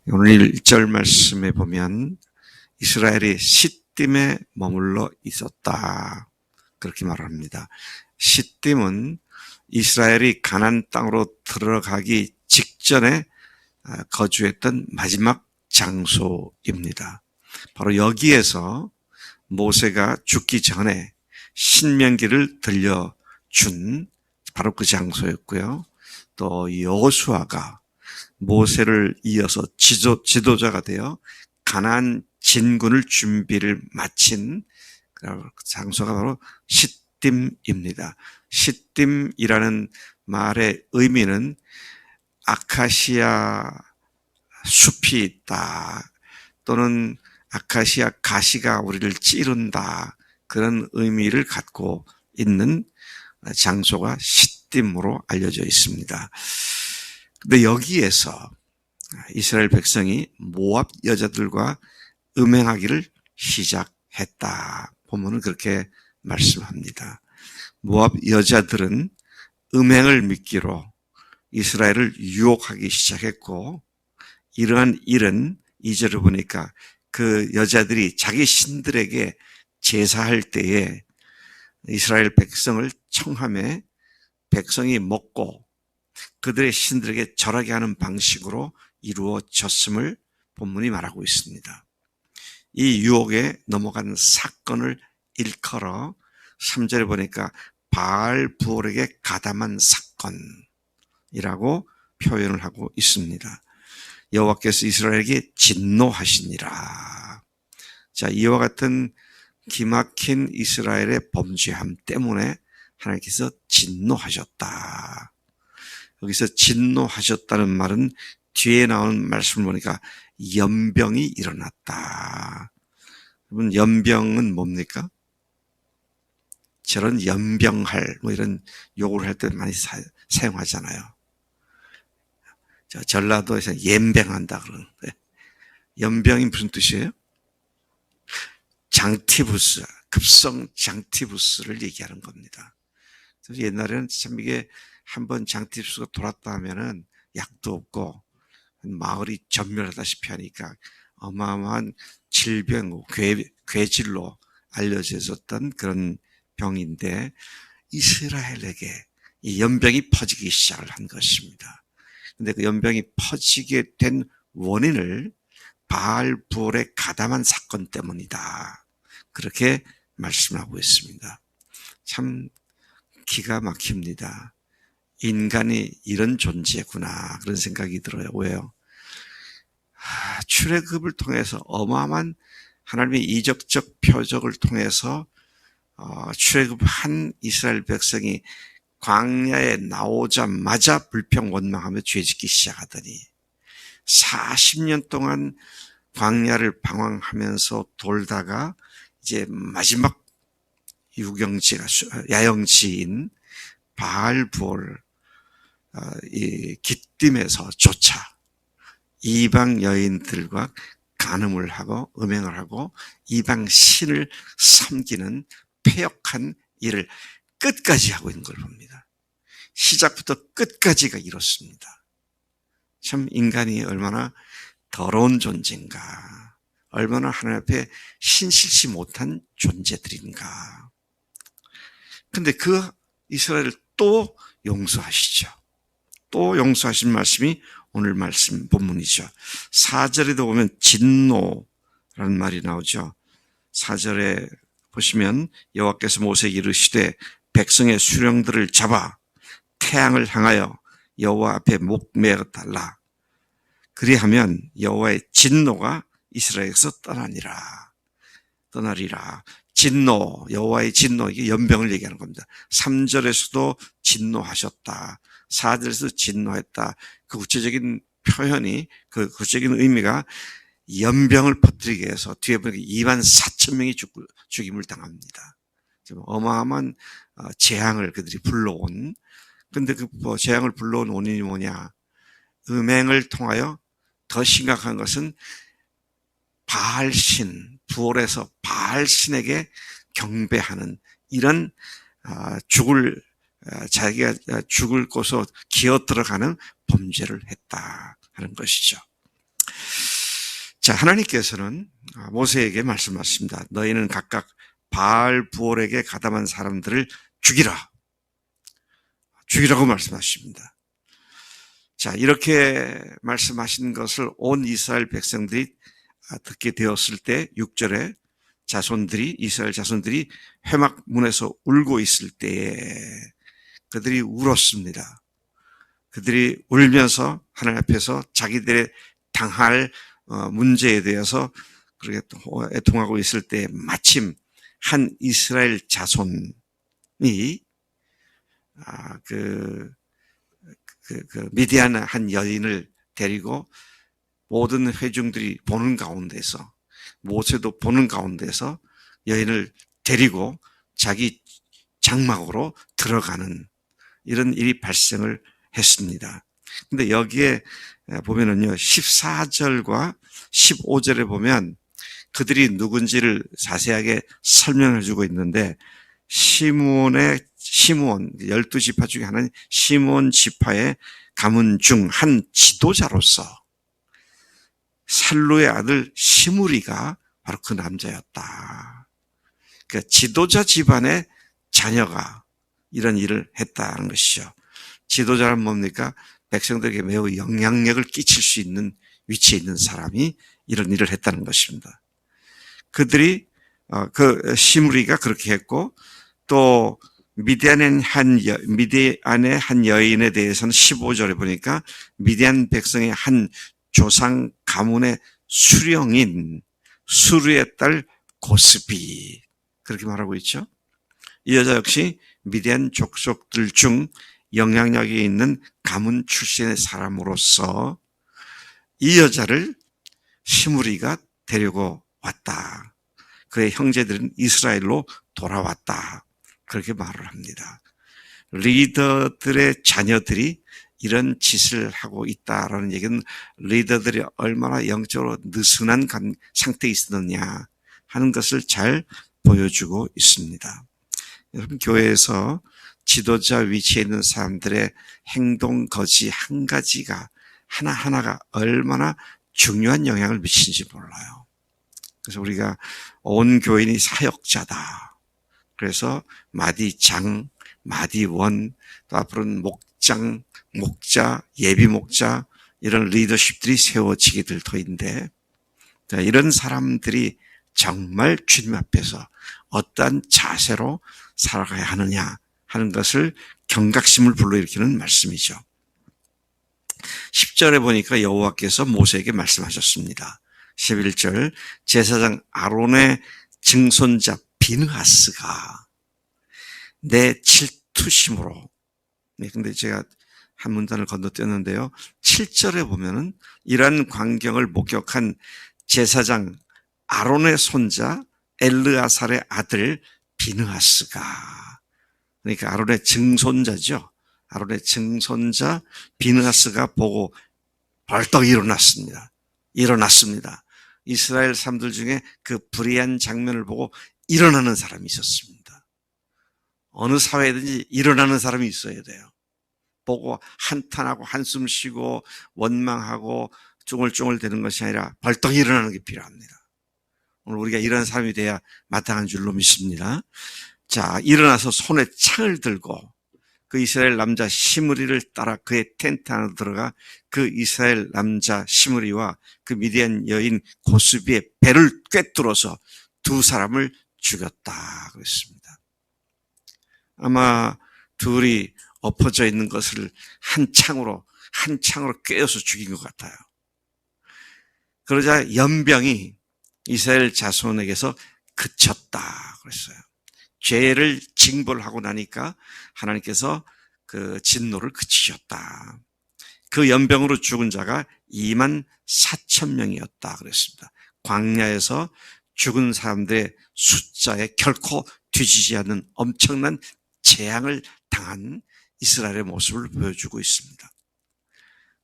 오늘 1절 말씀에 보면 이스라엘이 시딤에 머물러 있었다. 그렇게 말합니다. 시딤은 이스라엘이 가나안 땅으로 들어가기 직전에 거주했던 마지막 장소입니다. 바로 여기에서 모세가 죽기 전에 신명기를 들려준 바로 그 장소였고요. 또 여호수아가 모세를 이어서 지도자가 되어 가나안 진군을 준비를 마친 장소가 바로 시딤입니다. 시딤이라는 말의 의미는 아카시아 숲이 있다 또는 아카시아 가시가 우리를 찌른다 그런 의미를 갖고 있는 장소가 시딤으로 알려져 있습니다. 근데 여기에서 이스라엘 백성이 모압 여자들과 음행하기를 시작했다. 본문은 그렇게 말씀합니다. 모압 여자들은 음행을 미끼로 이스라엘을 유혹하기 시작했고 이러한 일은 2절을 보니까 그 여자들이 자기 신들에게 제사할 때에 이스라엘 백성을 청함해 백성이 먹고 그들의 신들에게 절하게 하는 방식으로 이루어졌음을 본문이 말하고 있습니다. 이 유혹에 넘어간 사건을 일컬어 3절에 보니까 바알부올에게 가담한 사건이라고 표현을 하고 있습니다. 여호와께서 이스라엘에게 진노하시니라. 자, 이와 같은 기막힌 이스라엘의 범죄함 때문에 하나님께서 진노하셨다. 여기서 진노하셨다는 말은 뒤에 나오는 말씀을 보니까 연병이 일어났다. 여러분, 연병은 뭡니까? 저런 연병할 이런 욕을 할 때 많이 사용하잖아요. 전라도에서 연병한다 그러는데 연병이 무슨 뜻이에요? 장티부스, 급성 장티부스를 얘기하는 겁니다. 그래서 옛날에는 참 이게 한번 장티부스가 돌았다 하면은 약도 없고 마을이 전멸하다시피 하니까 어마어마한 질병, 괴질로 알려져 있었던 그런 병인데 이스라엘에게 이 연병이 퍼지기 시작을 한 것입니다. 근데 그 연병이 퍼지게 된 원인을 바알부올에 가담한 사건 때문이다. 그렇게 말씀하고 있습니다. 참 기가 막힙니다. 인간이 이런 존재구나 그런 생각이 들어요. 왜요? 출애굽을 통해서 어마어마한 하나님의 이적적 표적을 통해서 출애굽한 이스라엘 백성이 광야에 나오자마자 불평원망하며 죄짓기 시작하더니 40년 동안 광야를 방황하면서 돌다가 이제 마지막 야영지인 바알부올 이 기띔에서 조차 이방 여인들과 간음을 하고 음행을 하고 이방 신을 섬기는 패역한 일을 끝까지 하고 있는 걸 봅니다. 시작부터 끝까지가 이렇습니다. 참 인간이 얼마나 더러운 존재인가, 얼마나 하나님 앞에 신실치 못한 존재들인가. 근데 그 이스라엘을 또 용서하시죠. 또 용서하신 말씀이 오늘 말씀 본문이죠. 4절에도 보면 진노라는 말이 나오죠. 4절에 보시면 여호와께서 모세에게 이르시되 백성의 수령들을 잡아 태양을 향하여 여호와 앞에 목매어 달라. 그리하면 여호와의 진노가 이스라엘에서 떠나리라. 진노, 여호와의 진노, 이게 연병을 얘기하는 겁니다. 3절에서도 진노하셨다. 4절에서 진노했다. 그 구체적인 표현이, 그 구체적인 의미가 연병을 퍼뜨리게 해서 뒤에 보니까 2만 4천 명이 죽임을 당합니다. 어마어마한 재앙을 그들이 불러온. 근데 그 재앙을 불러온 원인이 뭐냐? 음행을 통하여 더 심각한 것은 바알신, 부올에서 바알신에게 경배하는 이런 자기가 죽을 곳으로 기어 들어가는 범죄를 했다 하는 것이죠. 자, 하나님께서는 모세에게 말씀하십니다. 너희는 각각 바알 부올에게 가담한 사람들을 죽이라. 죽이라고 말씀하십니다. 자, 이렇게 말씀하신 것을 온 이스라엘 백성들이 듣게 되었을 때 6절에 이스라엘 자손들이 회막문에서 울고 있을 때에 그들이 울었습니다. 그들이 울면서 하나님 앞에서 자기들의 당할 문제에 대해서 그렇게 애통하고 있을 때 마침 한 이스라엘 자손이 미디안 한 여인을 데리고 모든 회중들이 보는 가운데서 모세도 보는 가운데서 여인을 데리고 자기 장막으로 들어가는 이런 일이 발생을 했습니다. 근데 여기에 보면은요, 14절과 15절에 보면 그들이 누군지를 자세하게 설명해 주고 있는데, 시므온 12지파 중에 하나인 시므온 지파의 가문 중 한 지도자로서 살루의 아들 시므리가 바로 그 남자였다. 그러니까 지도자 집안의 자녀가 이런 일을 했다는 것이죠. 지도자란 뭡니까? 백성들에게 매우 영향력을 끼칠 수 있는 위치에 있는 사람이 이런 일을 했다는 것입니다. 그들이 시므리가 그렇게 했고, 또 미디안의 한 여인에 대해서는 15절에 보니까 미디안 백성의 한 조상 가문의 수령인 수르의 딸 고스비, 그렇게 말하고 있죠. 이 여자 역시 미디안 족속들 중 영향력이 있는 가문 출신의 사람으로서 이 여자를 시므리가 데리고 왔다. 그의 형제들은 이스라엘로 돌아왔다. 그렇게 말을 합니다. 리더들의 자녀들이 이런 짓을 하고 있다라는 얘기는 리더들이 얼마나 영적으로 느슨한 상태에 있었느냐 하는 것을 잘 보여주고 있습니다. 여러분, 교회에서 지도자 위치에 있는 사람들의 행동 거지 한 가지가 하나하나가 얼마나 중요한 영향을 미치는지 몰라요. 그래서 우리가 온 교인이 사역자다. 그래서 마디장, 마디원, 또 앞으로는 목장, 목자, 예비목자, 이런 리더십들이 세워지게 될 터인데, 이런 사람들이 정말 주님 앞에서 어떠한 자세로 살아가야 하느냐 하는 것을 경각심을 불러일으키는 말씀이죠. 10절에 보니까 여호와께서 모세에게 말씀하셨습니다. 11절, 제사장 아론의 증손자 비느하스가 내 질투심으로, 근데 제가 한 문단을 건너뛰었는데요. 7절에 보면은 이러한 광경을 목격한 제사장 아론의 손자 엘르아살의 아들 비느하스가, 그러니까 아론의 증손자죠. 아론의 증손자 비느하스가 보고 벌떡 일어났습니다. 이스라엘 사람들 중에 그 불의한 장면을 보고 일어나는 사람이 있었습니다. 어느 사회든지 일어나는 사람이 있어야 돼요. 보고 한탄하고 한숨 쉬고 원망하고 쫑얼쫑얼 되는 것이 아니라 벌떡 일어나는 게 필요합니다. 오늘 우리가 이런 사람이 돼야 마땅한 줄로 믿습니다. 자, 일어나서 손에 창을 들고 그 이스라엘 남자 시므리를 따라 그의 텐트 안으로 들어가 그 이스라엘 남자 시므리와 그 미디안 여인 고스비의 배를 꿰뚫어서 두 사람을 죽였다 그랬습니다. 아마 둘이 엎어져 있는 것을 한 창으로 꿰어서 죽인 것 같아요. 그러자 연병이 이스라엘 자손에게서 그쳤다 그랬어요. 죄를 징벌하고 나니까 하나님께서 그 진노를 그치셨다. 그 연병으로 죽은 자가 24,000명이었다 그랬습니다. 광야에서 죽은 사람들의 숫자에 결코 뒤지지 않는 엄청난 재앙을 당한 이스라엘의 모습을 보여주고 있습니다.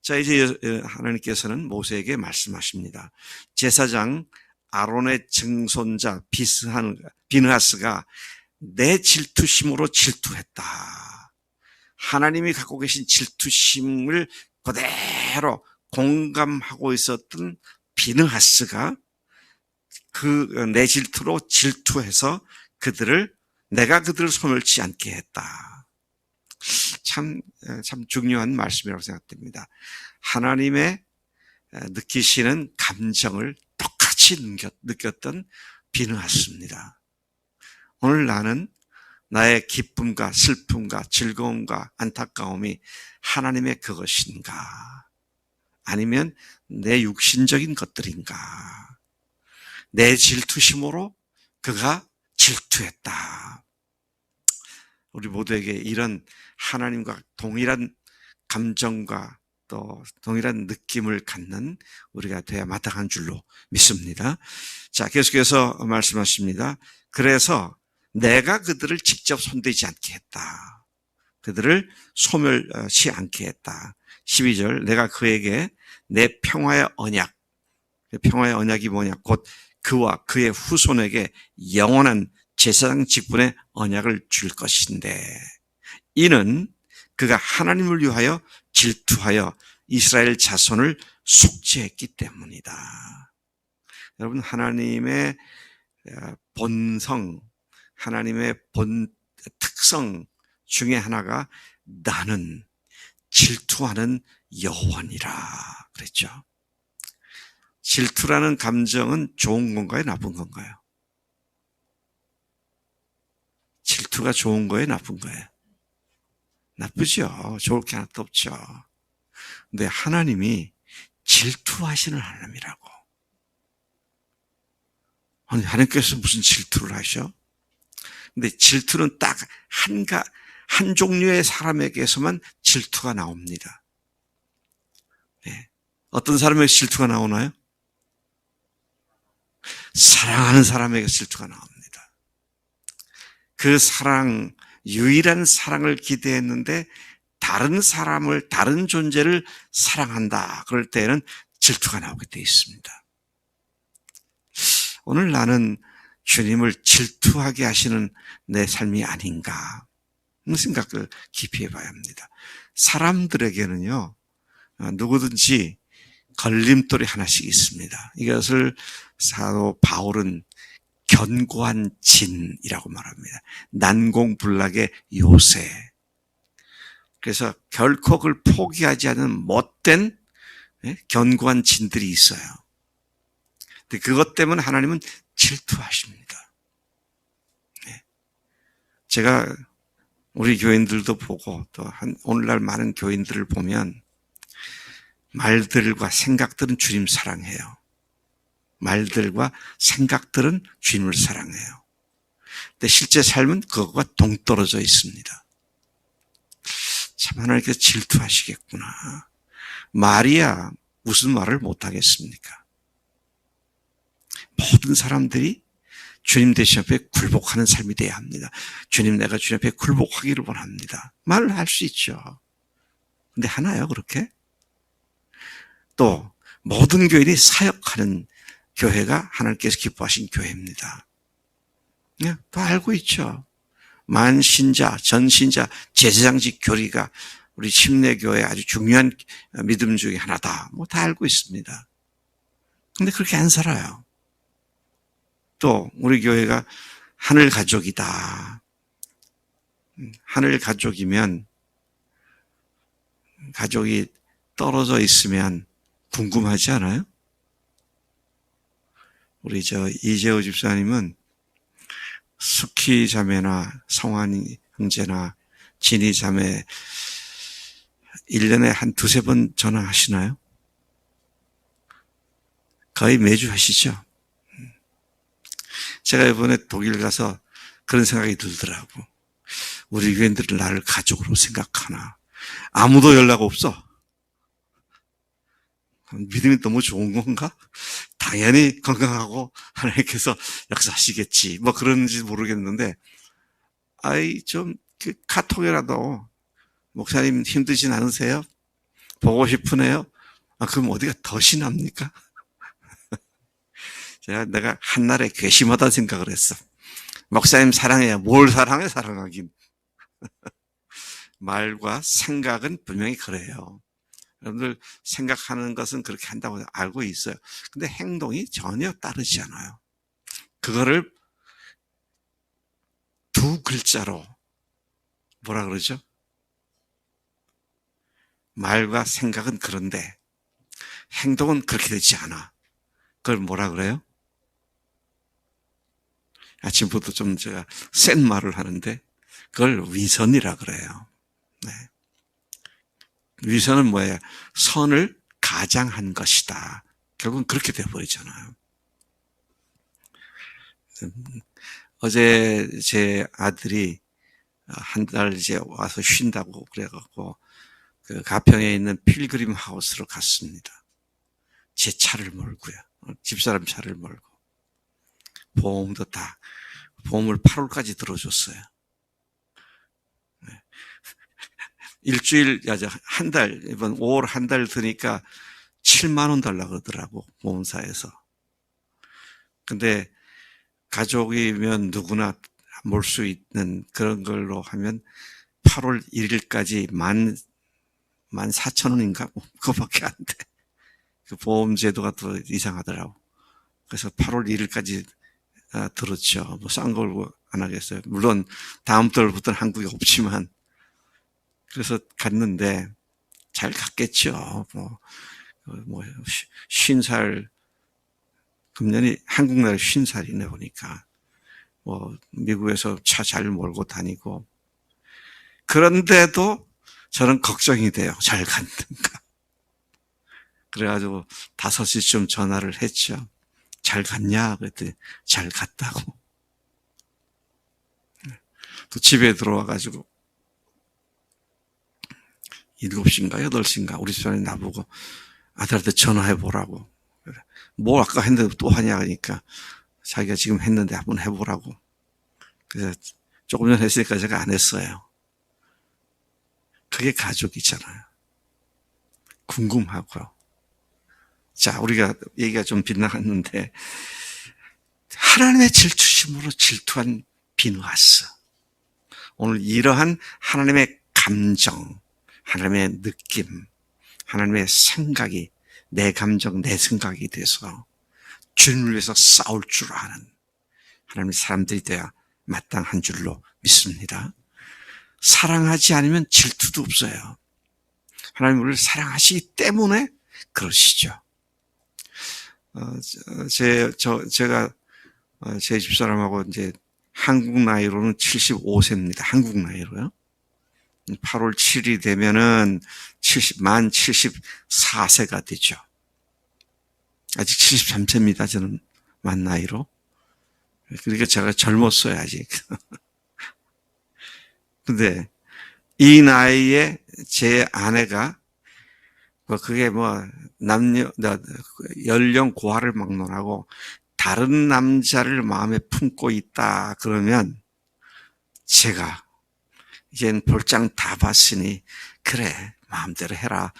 자, 이제 하나님께서는 모세에게 말씀하십니다. 제사장 아론의 증손자 비느하스가 내 질투심으로 질투했다. 하나님이 갖고 계신 질투심을 그대로 공감하고 있었던 비느하스가 그 내 질투로 질투해서 내가 그들을 소멸치 않게 했다. 참 중요한 말씀이라고 생각됩니다. 하나님의 느끼시는 감정을 똑같이 느꼈던 비느하스입니다. 오늘 나는 나의 기쁨과 슬픔과 즐거움과 안타까움이 하나님의 그것인가? 아니면 내 육신적인 것들인가? 내 질투심으로 그가 질투했다. 우리 모두에게 이런 하나님과 동일한 감정과 또 동일한 느낌을 갖는 우리가 돼야 마땅한 줄로 믿습니다. 자, 계속해서 말씀하십니다. 그래서 내가 그들을 직접 손대지 않게 했다. 그들을 소멸치 않게 했다. 12절, 내가 그에게 내 평화의 언약, 평화의 언약이 뭐냐? 곧 그와 그의 후손에게 영원한 제사장 직분의 언약을 줄 것인데, 이는 그가 하나님을 위하여 질투하여 이스라엘 자손을 속죄했기 때문이다. 여러분, 하나님의 본성, 하나님의 특성 중에 하나가 나는 질투하는 여호와니라 그랬죠. 질투라는 감정은 좋은 건가요? 나쁜 건가요? 질투가 좋은 거예요? 나쁜 거예요? 나쁘죠. 좋을 게 하나도 없죠. 근데 하나님이 질투하시는 하나님이라고. 아니, 하나님께서 무슨 질투를 하셔? 근데 질투는 딱 한 종류의 사람에게서만 질투가 나옵니다. 네. 어떤 사람에게 질투가 나오나요? 사랑하는 사람에게 질투가 나옵니다. 그 사랑, 유일한 사랑을 기대했는데 다른 사람을, 다른 존재를 사랑한다. 그럴 때에는 질투가 나오게 되어 있습니다. 오늘 나는 주님을 질투하게 하시는 내 삶이 아닌가 생각을 깊이 해봐야 합니다. 사람들에게는요, 누구든지 걸림돌이 하나씩 있습니다. 이것을 사도 바울은 견고한 진이라고 말합니다. 난공불락의 요새. 그래서 결코 그걸 포기하지 않은 못된 견고한 진들이 있어요. 근데 그것 때문에 하나님은 질투하십니다. 제가 우리 교인들도 보고 또 오늘날 많은 교인들을 보면 말들과 생각들은 주님 사랑해요. 말들과 생각들은 주님을 사랑해요. 근데 실제 삶은 그것과 동떨어져 있습니다. 참 하나님께서 질투하시겠구나. 말이야 무슨 말을 못하겠습니까? 모든 사람들이 주님 대신 앞에 굴복하는 삶이 돼야 합니다. 주님, 내가 주님 앞에 굴복하기를 원합니다. 말을 할 수 있죠. 근데 하나요, 그렇게? 또 모든 교인이 사역하는 교회가 하나님께서 기뻐하신 교회입니다. 다 알고 있죠. 만신자, 전신자, 제사장직 교리가 우리 침례교회의 아주 중요한 믿음 중에 하나다. 뭐 다 알고 있습니다. 근데 그렇게 안 살아요. 또 우리 교회가 하늘 가족이다. 하늘 가족이면 가족이 떨어져 있으면 궁금하지 않아요? 우리 이재호 집사님은 숙희 자매나 성환이 형제나 진희 자매 1년에 한 두세 번 전화하시나요? 거의 매주 하시죠? 제가 이번에 독일 가서 그런 생각이 들더라고. 우리 교인들은 나를 가족으로 생각하나. 아무도 연락 없어. 믿음이 너무 좋은 건가? 당연히 건강하고 하나님께서 역사하시겠지. 뭐 그런지 모르겠는데, 좀 카톡이라도 목사님 힘드진 않으세요? 보고 싶으네요? 그럼 어디가 더 신합니까? 내가 한날에 괘씸하다 생각을 했어. 목사님 사랑해요. 뭘 사랑해, 사랑하긴. 말과 생각은 분명히 그래요. 여러분들 생각하는 것은 그렇게 한다고 알고 있어요. 근데 행동이 전혀 따르지 않아요. 그거를 두 글자로 뭐라 그러죠? 말과 생각은 그런데 행동은 그렇게 되지 않아. 그걸 뭐라 그래요? 아침부터 좀 제가 센 말을 하는데 그걸 위선이라 그래요. 네. 위선은 뭐예요? 선을 가장한 것이다. 결국은 그렇게 돼버리잖아요. 어제 제 아들이 한 달 이제 와서 쉰다고 그래갖고 그 가평에 있는 필그림 하우스로 갔습니다. 제 차를 몰고요. 집사람 차를 몰고. 보험도 다, 보험을 8월까지 들어줬어요. 네. 일주일, 한 달, 이번 5월 한 달 드니까 7만 원 달라고 그러더라고, 보험사에서. 근데 가족이면 누구나 몰 수 있는 그런 걸로 하면 8월 1일까지 14,000원인가? 그거밖에 안 돼. 그 보험 제도가 더 이상하더라고. 그래서 8월 1일까지 들었죠. 뭐 싼 걸 안 하겠어요. 물론 다음 달부터는 한국에 없지만. 그래서 갔는데 잘 갔겠죠. 뭐 50살, 금년이 한국 나라 50살이네 보니까. 뭐 미국에서 차 잘 몰고 다니고. 그런데도 저는 걱정이 돼요. 잘 갔는가. 그래가지고 5시쯤 전화를 했죠. 잘 갔냐? 그랬더니 잘 갔다고. 또 집에 들어와가지고 7시인가 8시인가 우리 집사람이 나보고 아들한테 전화해보라고. 뭐 아까 했는데 또 하냐 하니까 자기가 지금 했는데 한번 해보라고. 그래서 조금 전 했으니까 제가 안 했어요. 그게 가족이잖아요. 궁금하고요. 자, 우리가 얘기가 좀 빗나갔는데 하나님의 질투심으로 질투한 비누하스. 오늘 이러한 하나님의 감정, 하나님의 느낌, 하나님의 생각이 내 감정, 내 생각이 돼서 주님을 위해서 싸울 줄 아는 하나님의 사람들이 되어야 마땅한 줄로 믿습니다. 사랑하지 않으면 질투도 없어요. 하나님 우리를 사랑하시기 때문에 그러시죠. 제가 제 집사람하고 이제 한국 나이로는 75세입니다. 한국 나이로요. 8월 7일이 되면은 만 74세가 되죠. 아직 73세입니다. 저는 만 나이로. 그러니까 제가 젊었어요, 아직. 근데 이 나이에 제 아내가 그게 뭐 연령 고하를 막론하고 다른 남자를 마음에 품고 있다 그러면 제가 이젠 볼장 다 봤으니 그래 마음대로 해라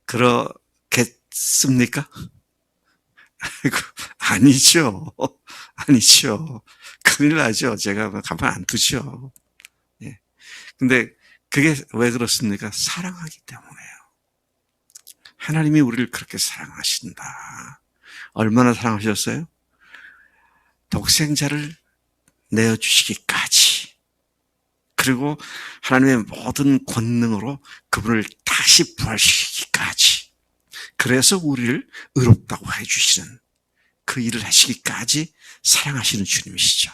그러겠습니까? 아니죠. 아니죠. 큰일 나죠. 제가 가만 안 두죠. 예. 근데 그게 왜 그렇습니까? 사랑하기 때문에요. 하나님이 우리를 그렇게 사랑하신다. 얼마나 사랑하셨어요? 독생자를 내어주시기까지. 그리고 하나님의 모든 권능으로 그분을 다시 부활시키기까지. 그래서 우리를 의롭다고 해주시는 그 일을 하시기까지 사랑하시는 주님이시죠.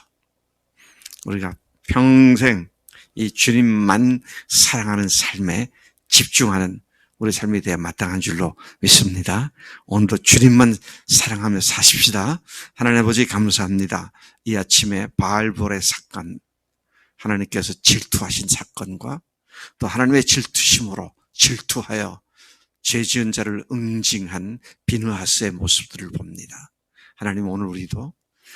우리가 평생 이 주님만 사랑하는 삶에 집중하는 우리 삶에 대해 마땅한 줄로 믿습니다. 오늘도 주님만 사랑하며 사십시다. 하나님 아버지 감사합니다. 이 아침에 바알볼의 사건, 하나님께서 질투하신 사건과 또 하나님의 질투심으로 질투하여 죄 지은 자를 응징한 비느하스의 모습들을 봅니다. 하나님 오늘 우리도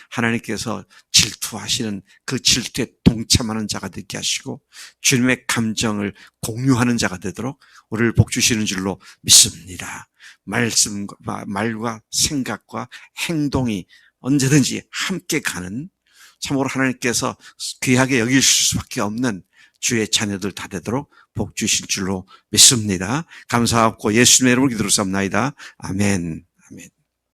하나님께서 질투하시는 그 질투에 동참하는 자가 되게 하시고 주님의 감정을 공유하는 자가 되도록 우리를 복주시는 줄로 믿습니다. 말과 생각과 행동이 언제든지 함께 가는 참으로 하나님께서 귀하게 여기실 수밖에 없는 주의 자녀들 다 되도록 복 주실 줄로 믿습니다. 감사하고 예수님의 이름으로 기도를 삼나이다. 아멘.